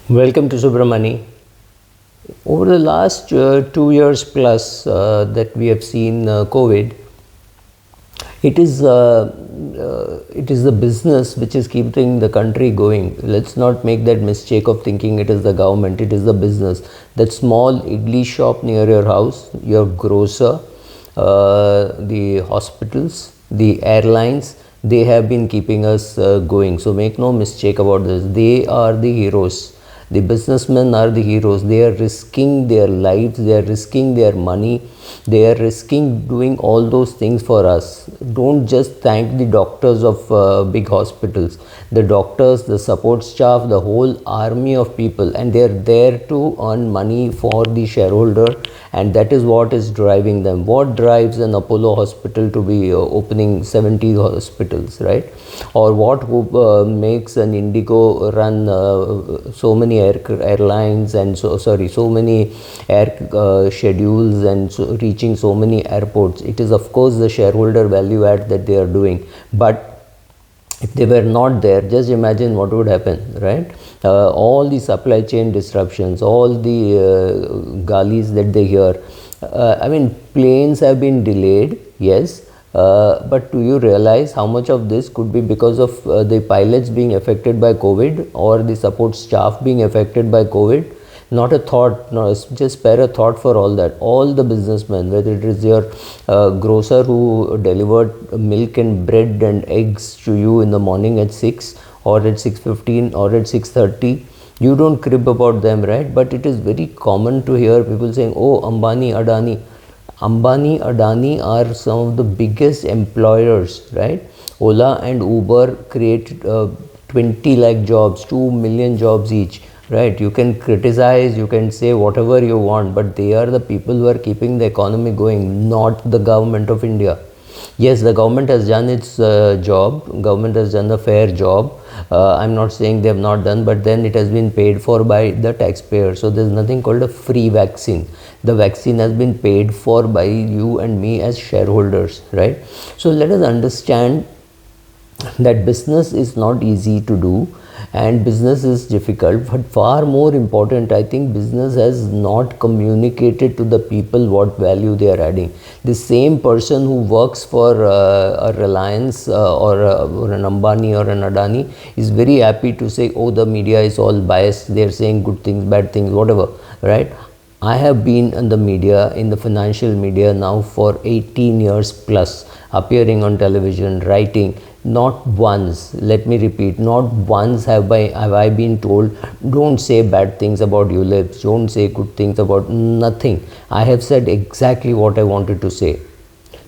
Welcome to Subramani. Over the last 2 years plus that we have seen COVID, it is the business which is keeping the country going. Let's not make that mistake of thinking it is the government. It is the business. That small idli shop near your house, your grocer, the hospitals, the airlines, they have been keeping us going. So make no mistake about this. They are the heroes. The businessmen are the heroes. They are risking their lives, they are risking their money, they are risking doing all those things for us. Don't just thank the doctors of big hospitals, the doctors, the support staff, the whole army of people, and they are there to earn money for the shareholder, and that is what is driving them. What drives an Apollo hospital to be opening 70 hospitals, right? Or what makes an Indigo run so many airlines and so many air schedules and reaching so many airports? It is of course the shareholder value add that they are doing. But if they were not there, just imagine what would happen, right? All the supply chain disruptions, all the galis that they hear. Planes have been delayed, yes, but do you realize how much of this could be because of the pilots being affected by COVID or the support staff being affected by COVID? Not a thought. No, just spare a thought for all that. All the businessmen, whether it is your grocer who delivered milk and bread and eggs to you in the morning at 6 or at 6:15 or at 6:30, you don't crib about them, right? But it is very common to hear people saying, oh, Ambani, Adani. Ambani, Adani are some of the biggest employers, right? Ola and Uber create 20 lakh jobs, 2 million jobs each, right? You can criticize, you can say whatever you want, but they are the people who are keeping the economy going, not the government of India. Yes, the government has done its job, government has done a fair job. I'm not saying they have not done, but then it has been paid for by the taxpayer. So there's nothing called a free vaccine. The vaccine has been paid for by you and me as shareholders, right? So let us understand that business is not easy to do and business is difficult, but far more important, I think business has not communicated to the people what value they are adding. The same person who works for a Reliance or an Ambani or an Adani is very happy to say, oh, the media is all biased, they are saying good things, bad things, whatever, right? I have been in the media, in the financial media now for 18 years plus, appearing on television, writing. Not once, let me repeat, not once have I been told, don't say bad things about ULIPs, don't say good things about nothing. I have said exactly what I wanted to say.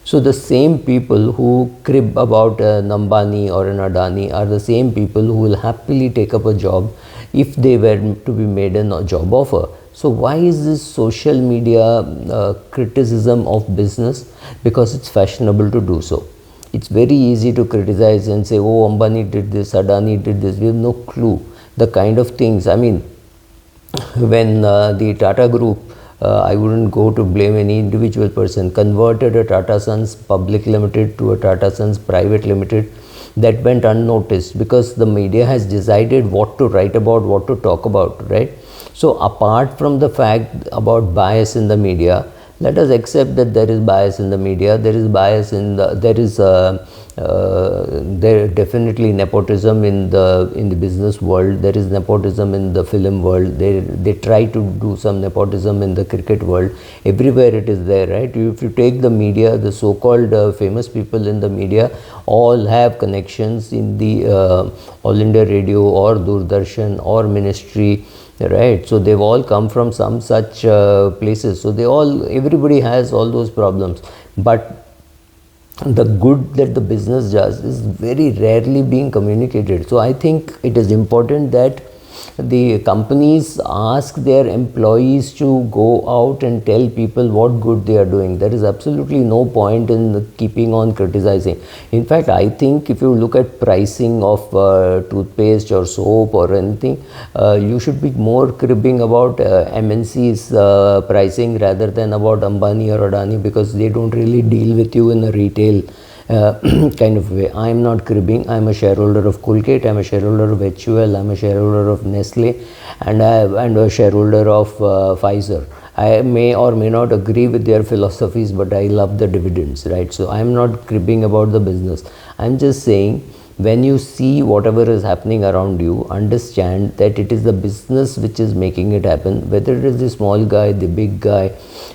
So the same people who crib about an Ambani or an Adani are the same people who will happily take up a job if they were to be made a job offer. So why is this social media criticism of business? Because it's fashionable to do so. It's very easy to criticize and say, oh, Ambani did this, Adani did this. We have no clue the kind of things. I mean, when the Tata Group, I wouldn't go to blame any individual person, converted a Tata Sons Public Limited to a Tata Sons Private Limited, that went unnoticed because the media has decided what to write about, what to talk about, right? So apart from the fact about bias in the media, let us accept that there is bias in the media, there is bias in the, there definitely nepotism in the business world, there is nepotism in the film world, they try to do some nepotism in the cricket world, everywhere it is there, right? If you take the media, the so-called famous people in the media all have connections in the All India Radio or Doordarshan or Ministry, right? So they've all come from some such places, so everybody has all those problems, but the good that the business does is very rarely being communicated. So I think it is important that the companies ask their employees to go out and tell people what good they are doing. There is absolutely no point in keeping on criticizing. In fact, I think if you look at pricing of toothpaste or soap or anything, you should be more cribbing about MNC's pricing rather than about Ambani or Adani, because they don't really deal with you in a retail kind of way. I am not cribbing. I am a shareholder of Colgate, I am a shareholder of HUL, I am a shareholder of Nestle, and and a shareholder of Pfizer. I may or may not agree with their philosophies, but I love the dividends, right? So I am not cribbing about the business. I am just saying, when you see whatever is happening around you, understand that it is the business which is making it happen. Whether it is the small guy, the big guy,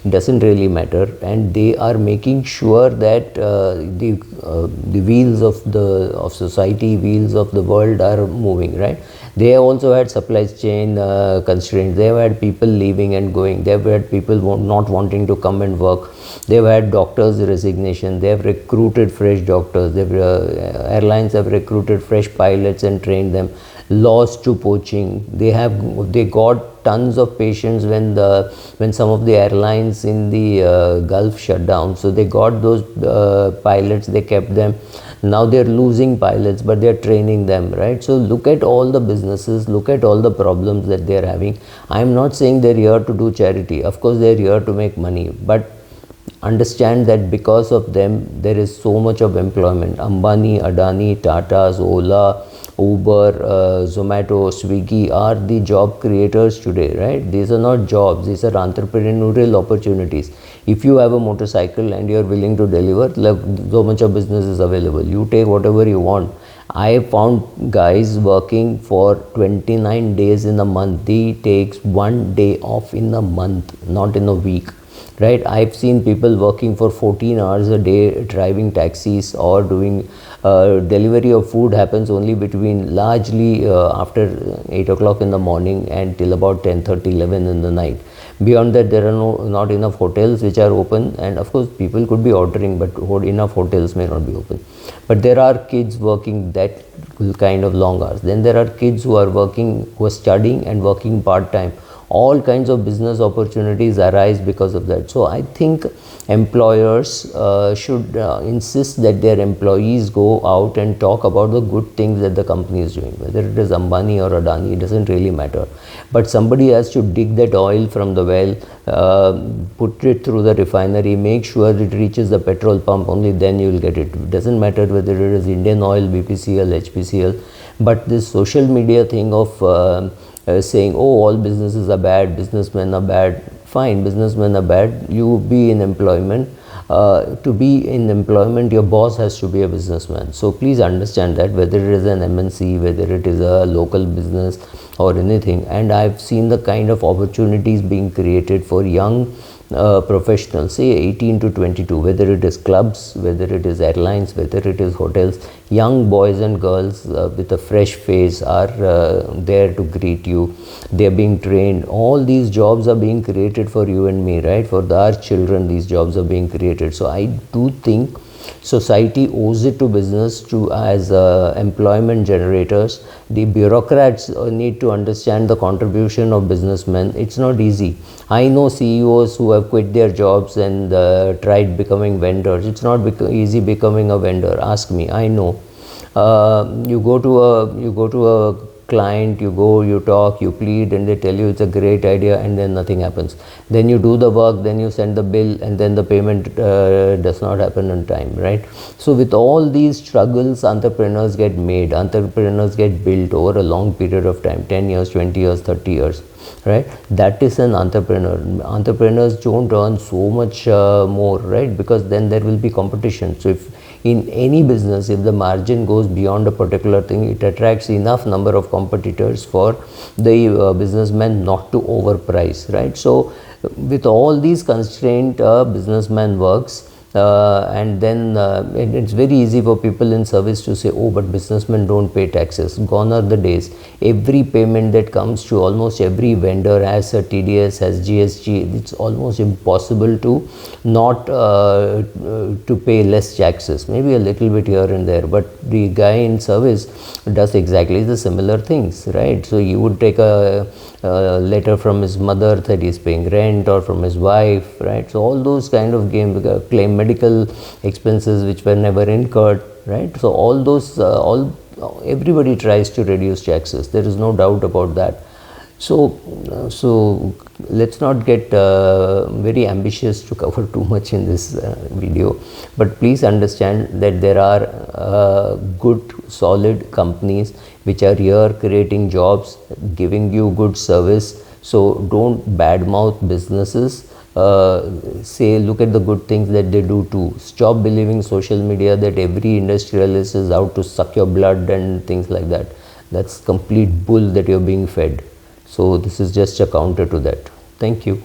doesn't really matter, and they are making sure that the wheels of society, wheels of the world are moving, right? They have also had supply chain constraints. They have had people leaving and going. They have had people not wanting to come and work. They have had doctors' resignation. They have recruited fresh doctors. Airlines have recruited fresh pilots and trained them. Lost to poaching. They got tons of patients when some of the airlines in the Gulf shut down. So they got those pilots. They kept them. Now they're losing pilots, but they're training them, right? So look at all the businesses, look at all the problems that they're having. I'm not saying they're here to do charity. Of course, they're here to make money, but understand that because of them, there is so much of employment. Ambani, Adani, Tatas, Ola, Uber, Zomato, Swiggy are the job creators today, right? These are not jobs, these are entrepreneurial opportunities. If you have a motorcycle and you're willing to deliver, so much of business is available. You take whatever you want. I found guys working for 29 days in a month. He takes 1 day off in a month, not in a week. Right, I've seen people working for 14 hours a day driving taxis or doing delivery of food happens only between largely after 8 o'clock in the morning and till about 10:30, 11 in the night. Beyond that, there are not enough hotels which are open, and of course people could be ordering, but enough hotels may not be open. But there are kids working that kind of long hours. Then there are kids who are studying and working part-time. All kinds of business opportunities arise because of that. So I think employers should insist that their employees go out and talk about the good things that the company is doing. Whether it is Ambani or Adani, it doesn't really matter. But somebody has to dig that oil from the well, put it through the refinery, make sure it reaches the petrol pump, only then you will get it. It doesn't matter whether it is Indian Oil, BPCL, HPCL. But this social media thing of saying, oh, all businesses are bad, businessmen are bad. Fine, businessmen are bad. You be in employment. To be in employment, your boss has to be a businessman. So please understand that, whether it is an MNC, whether it is a local business or anything. And I've seen the kind of opportunities being created for young professionals, say 18 to 22, whether it is clubs, whether it is airlines, whether it is hotels. Young boys and girls with a fresh face are there to greet you. They are being trained. All these jobs are being created for you and me, right? For our children, these jobs are being created. So I do think society owes it to business to as employment generators. The bureaucrats need to understand the contribution of businessmen. It's not easy. I know CEOs who have quit their jobs and tried becoming vendors. It's not easy becoming a vendor. Ask me. I know. You go to a client, you go, you talk, you plead, and they tell you it's a great idea, and then nothing happens. Then you do the work, then you send the bill, and then the payment does not happen on time, right? So with all these struggles, entrepreneurs get made, entrepreneurs get built over a long period of time, 10 years, 20 years, 30 years, right? That is an entrepreneur. Entrepreneurs don't earn so much more, right? Because then there will be competition. So if in any business, if the margin goes beyond a particular thing, it attracts enough number of competitors for the businessman not to overprice, right? So with all these constraints, a businessman works. And then it's very easy for people in service to say, oh, but businessmen don't pay taxes. Gone are the days. Every payment that comes to almost every vendor has a TDS, has GST. It's almost impossible to not to pay less taxes. Maybe a little bit here and there, but the guy in service does exactly the similar things, right? So he would take a letter from his mother that he's paying rent, or from his wife, right? So all those kind of claim medical expenses which were never incurred, right? So all those everybody tries to reduce taxes. There is no doubt about that. So let's not get very ambitious to cover too much in this video, but please understand that there are good solid companies which are here creating jobs, giving you good service. So don't badmouth businesses. Say, look at the good things that they do too. Stop believing social media that every industrialist is out to suck your blood and things like that. That's complete bull that you're being fed. So this is just a counter to that. Thank you.